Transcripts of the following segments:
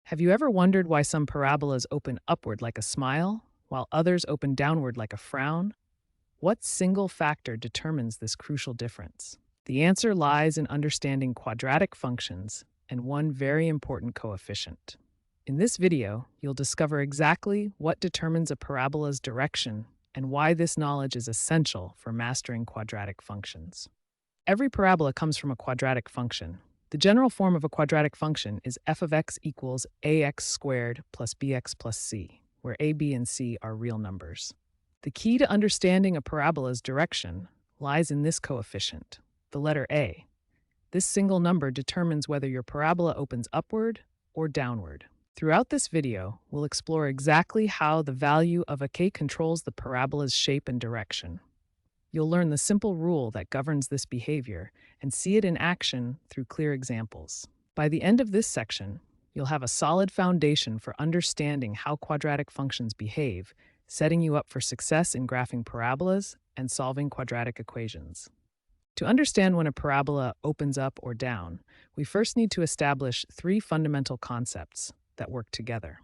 Have you ever wondered why some parabolas open upward like a smile, while others open downward like a frown? What single factor determines this crucial difference? The answer lies in understanding quadratic functions and one very important coefficient. In this video, you'll discover exactly what determines a parabola's direction and why this knowledge is essential for mastering quadratic functions. Every parabola comes from a quadratic function. The general form of a quadratic function is f of x equals ax squared plus bx plus c, where a, b, and c are real numbers. The key to understanding a parabola's direction lies in this coefficient, the letter a. This single number determines whether your parabola opens upward or downward. Throughout this video, we'll explore exactly how the value of a k controls the parabola's shape and direction. You'll learn the simple rule that governs this behavior and see it in action through clear examples. By the end of this section, you'll have a solid foundation for understanding how quadratic functions behave, setting you up for success in graphing parabolas and solving quadratic equations. To understand when a parabola opens up or down, we first need to establish three fundamental concepts that work together.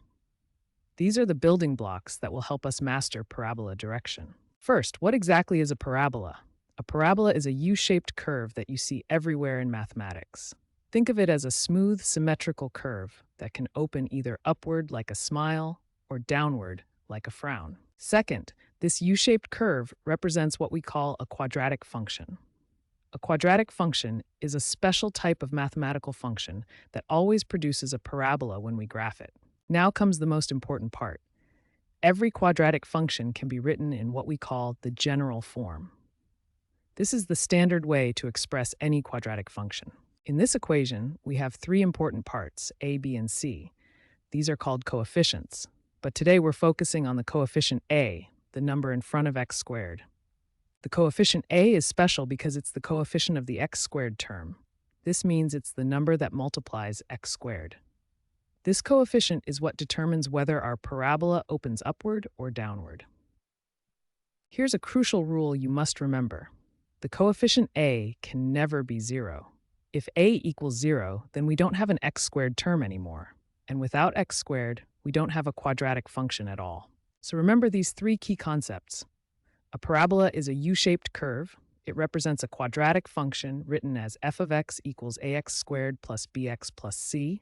These are the building blocks that will help us master parabola direction. First, what exactly is a parabola? A parabola is a U-shaped curve that you see everywhere in mathematics. Think of it as a smooth, symmetrical curve that can open either upward like a smile or downward like a frown. Second, this U-shaped curve represents what we call a quadratic function. A quadratic function is a special type of mathematical function that always produces a parabola when we graph it. Now comes the most important part. Every quadratic function can be written in what we call the general form. This is the standard way to express any quadratic function. In this equation, we have three important parts, a, b, and c. These are called coefficients, but today we're focusing on the coefficient a, the number in front of x squared. The coefficient a is special because it's the coefficient of the x squared term. This means it's the number that multiplies x squared. This coefficient is what determines whether our parabola opens upward or downward. Here's a crucial rule you must remember. The coefficient a can never be 0. If a equals 0, then we don't have an x squared term anymore. And without x squared, we don't have a quadratic function at all. So remember these three key concepts. A parabola is a U-shaped curve. It represents a quadratic function written as f of x equals ax squared plus bx plus c.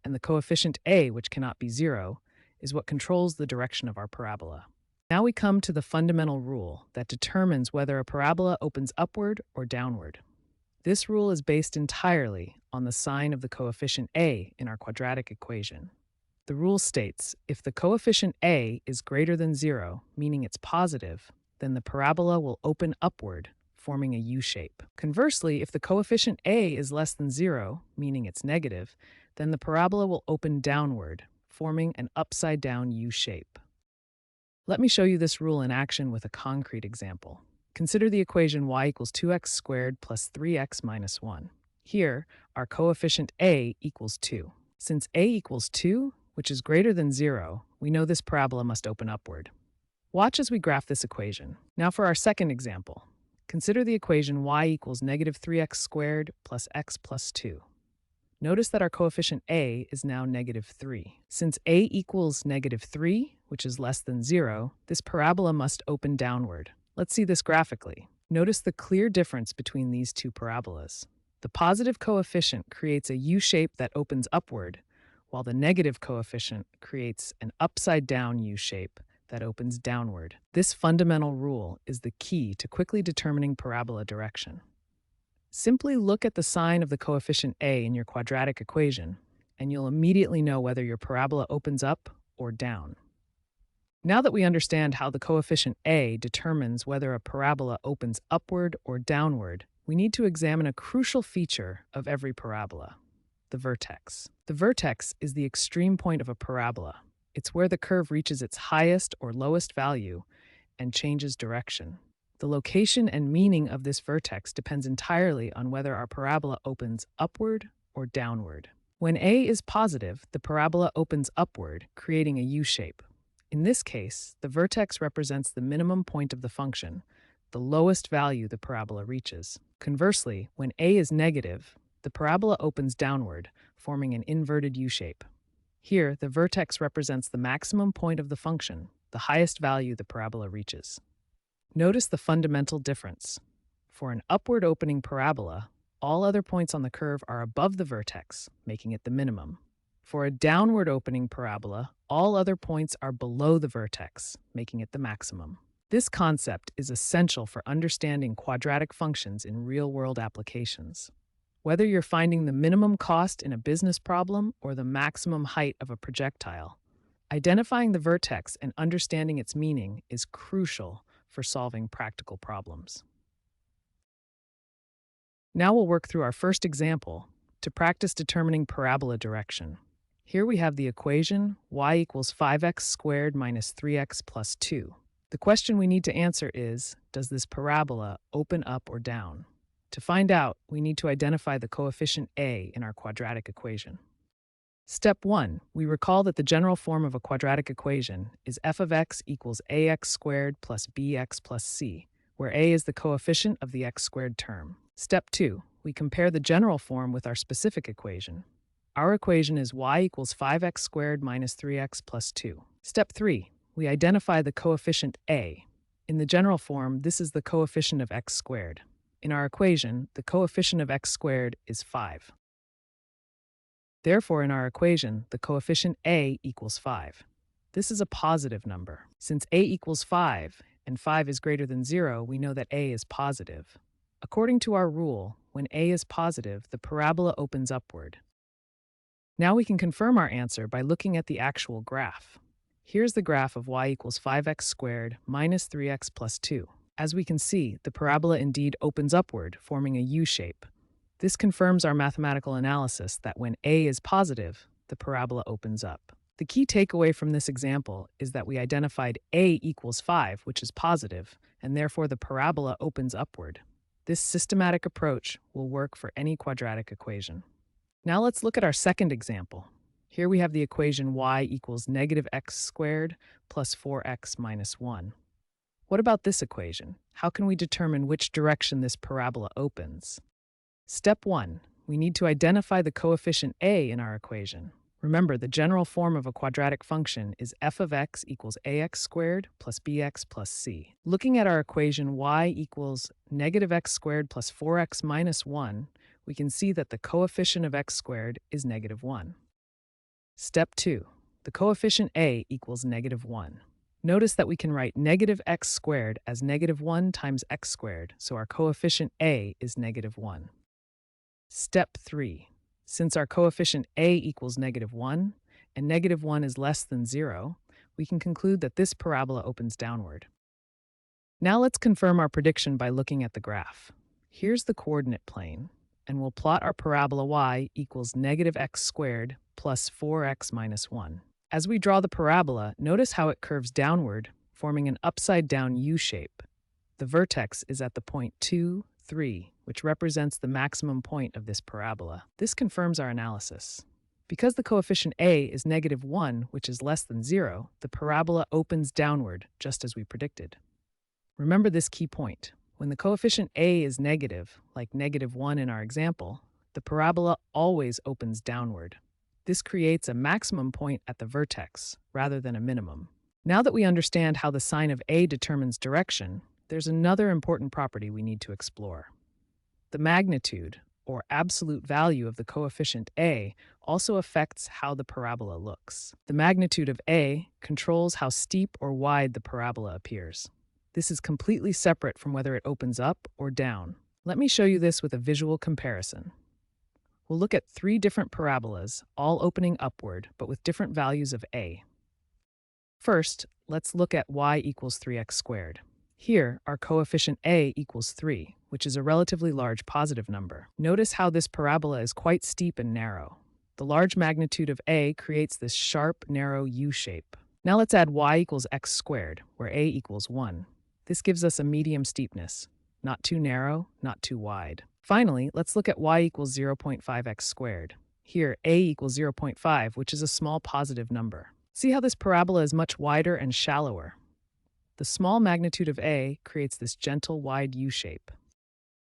And the coefficient a, which cannot be 0, is what controls the direction of our parabola. Now we come to the fundamental rule that determines whether a parabola opens upward or downward. This rule is based entirely on the sign of the coefficient a in our quadratic equation. The rule states, if the coefficient a is greater than 0, meaning it's positive, then the parabola will open upward, forming a U-shape. Conversely, if the coefficient a is less than 0, meaning it's negative, then the parabola will open downward, forming an upside-down U-shape. Let me show you this rule in action with a concrete example. Consider the equation y equals 2x squared plus 3x minus 1. Here, our coefficient a equals 2. Since a equals 2, which is greater than 0, we know this parabola must open upward. Watch as we graph this equation. Now for our second example. Consider the equation y equals negative 3x squared plus x plus 2. Notice that our coefficient a is now negative 3. Since a equals negative 3, which is less than 0, this parabola must open downward. Let's see this graphically. Notice the clear difference between these two parabolas. The positive coefficient creates a U-shape that opens upward, while the negative coefficient creates an upside-down U-shape that opens downward. This fundamental rule is the key to quickly determining parabola direction. Simply look at the sign of the coefficient a in your quadratic equation, and you'll immediately know whether your parabola opens up or down. Now that we understand how the coefficient a determines whether a parabola opens upward or downward, we need to examine a crucial feature of every parabola, the vertex. The vertex is the extreme point of a parabola. It's where the curve reaches its highest or lowest value and changes direction. The location and meaning of this vertex depends entirely on whether our parabola opens upward or downward. When a is positive, the parabola opens upward, creating a U-shape. In this case, the vertex represents the minimum point of the function, the lowest value the parabola reaches. Conversely, when a is negative, the parabola opens downward, forming an inverted U-shape. Here, the vertex represents the maximum point of the function, the highest value the parabola reaches. Notice the fundamental difference. For an upward opening parabola, all other points on the curve are above the vertex, making it the minimum. For a downward opening parabola, all other points are below the vertex, making it the maximum. This concept is essential for understanding quadratic functions in real-world applications. Whether you're finding the minimum cost in a business problem or the maximum height of a projectile, identifying the vertex and understanding its meaning is crucial for solving practical problems. Now we'll work through our first example to practice determining parabola direction. Here we have the equation y equals 5x squared minus 3x plus 2. The question we need to answer is, does this parabola open up or down? To find out, we need to identify the coefficient a in our quadratic equation. Step 1, we recall that the general form of a quadratic equation is f of x equals ax squared plus bx plus c, where a is the coefficient of the x squared term. Step 2, we compare the general form with our specific equation. Our equation is y equals 5x squared minus 3x plus 2. Step 3, we identify the coefficient a. In the general form, this is the coefficient of x squared. In our equation, the coefficient of x squared is 5. Therefore, in our equation, the coefficient a equals 5. This is a positive number. Since a equals 5 and 5 is greater than 0, we know that a is positive. According to our rule, when a is positive, the parabola opens upward. Now we can confirm our answer by looking at the actual graph. Here's the graph of y equals 5x squared minus 3x plus 2. As we can see, the parabola indeed opens upward, forming a U shape. This confirms our mathematical analysis that when a is positive, the parabola opens up. The key takeaway from this example is that we identified a equals 5, which is positive, and therefore the parabola opens upward. This systematic approach will work for any quadratic equation. Now let's look at our second example. Here we have the equation y equals negative x squared plus 4x minus 1. What about this equation? How can we determine which direction this parabola opens? Step 1. We need to identify the coefficient a in our equation. Remember, the general form of a quadratic function is f of x equals ax squared plus bx plus c. Looking at our equation y equals negative x squared plus 4x minus 1, we can see that the coefficient of x squared is negative 1. Step 2. The coefficient a equals negative 1. Notice that we can write negative x squared as negative 1 times x squared, so our coefficient a is negative 1. Step 3. Since our coefficient a equals negative 1, and negative 1 is less than 0, we can conclude that this parabola opens downward. Now let's confirm our prediction by looking at the graph. Here's the coordinate plane, and we'll plot our parabola y equals negative x squared plus 4x minus 1. As we draw the parabola, notice how it curves downward, forming an upside-down U shape. The vertex is at the point 2, 3, which represents the maximum point of this parabola. This confirms our analysis. Because the coefficient a is negative 1, which is less than 0, the parabola opens downward, just as we predicted. Remember this key point. When the coefficient a is negative, like negative 1 in our example, the parabola always opens downward. This creates a maximum point at the vertex, rather than a minimum. Now that we understand how the sign of a determines direction, there's another important property we need to explore. The magnitude, or absolute value of the coefficient a, also affects how the parabola looks. The magnitude of a controls how steep or wide the parabola appears. This is completely separate from whether it opens up or down. Let me show you this with a visual comparison. We'll look at 3 different parabolas, all opening upward, but with different values of a. First, let's look at y equals 3x squared. Here, our coefficient a equals 3, which is a relatively large positive number. Notice how this parabola is quite steep and narrow. The large magnitude of a creates this sharp, narrow U shape. Now let's add y equals x squared, where a equals 1. This gives us a medium steepness, not too narrow, not too wide. Finally, let's look at y equals 0.5x squared. Here, a equals 0.5, which is a small positive number. See how this parabola is much wider and shallower. The small magnitude of a creates this gentle, wide U shape.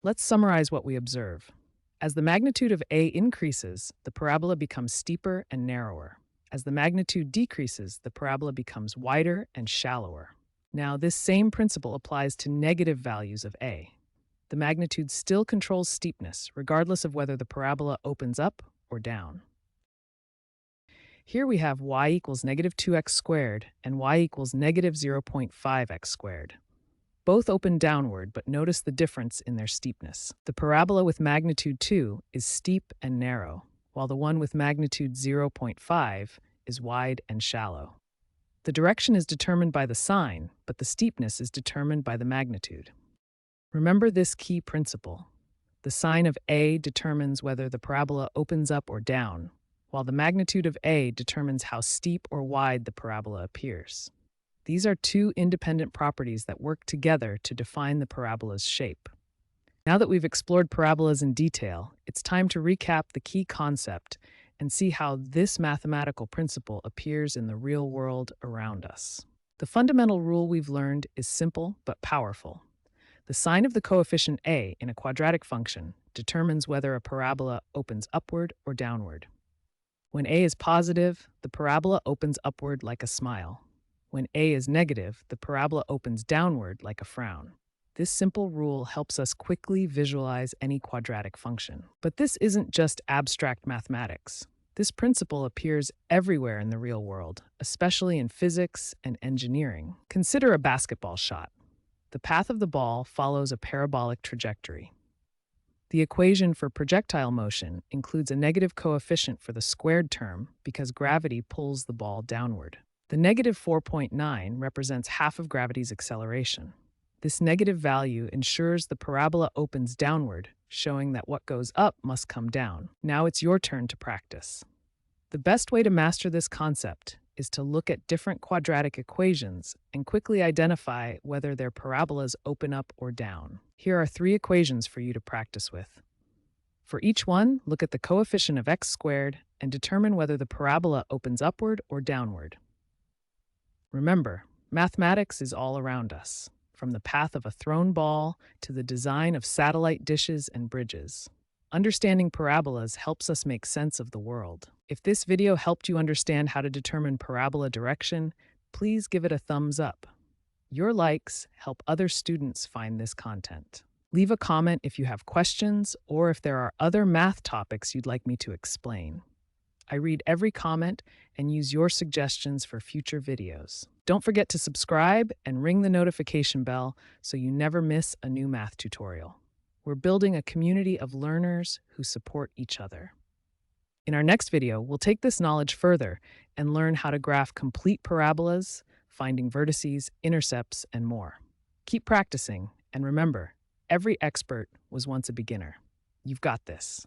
Let's summarize what we observe. As the magnitude of a increases, the parabola becomes steeper and narrower. As the magnitude decreases, the parabola becomes wider and shallower. Now, this same principle applies to negative values of a. The magnitude still controls steepness, regardless of whether the parabola opens up or down. Here we have y equals negative 2x squared and y equals negative 0.5x squared. Both open downward, but notice the difference in their steepness. The parabola with magnitude 2 is steep and narrow, while the one with magnitude 0.5 is wide and shallow. The direction is determined by the sign, but the steepness is determined by the magnitude. Remember this key principle. The sign of a determines whether the parabola opens up or down, while the magnitude of a determines how steep or wide the parabola appears. These are two independent properties that work together to define the parabola's shape. Now that we've explored parabolas in detail, it's time to recap the key concept and see how this mathematical principle appears in the real world around us. The fundamental rule we've learned is simple but powerful. The sign of the coefficient a in a quadratic function determines whether a parabola opens upward or downward. When a is positive, the parabola opens upward like a smile. When a is negative, the parabola opens downward like a frown. This simple rule helps us quickly visualize any quadratic function. But this isn't just abstract mathematics. This principle appears everywhere in the real world, especially in physics and engineering. Consider a basketball shot. The path of the ball follows a parabolic trajectory. The equation for projectile motion includes a negative coefficient for the squared term because gravity pulls the ball downward. The negative 4.9 represents half of gravity's acceleration. This negative value ensures the parabola opens downward, showing that what goes up must come down. Now it's your turn to practice. The best way to master this concept is to look at different quadratic equations and quickly identify whether their parabolas open up or down. Here are 3 equations for you to practice with. For each one, look at the coefficient of x squared and determine whether the parabola opens upward or downward. Remember, mathematics is all around us, from the path of a thrown ball to the design of satellite dishes and bridges. Understanding parabolas helps us make sense of the world. If this video helped you understand how to determine parabola direction, please give it a thumbs up. Your likes help other students find this content. Leave a comment if you have questions or if there are other math topics you'd like me to explain. I read every comment and use your suggestions for future videos. Don't forget to subscribe and ring the notification bell so you never miss a new math tutorial. We're building a community of learners who support each other. In our next video, we'll take this knowledge further and learn how to graph complete parabolas, finding vertices, intercepts, and more. Keep practicing, and remember, every expert was once a beginner. You've got this.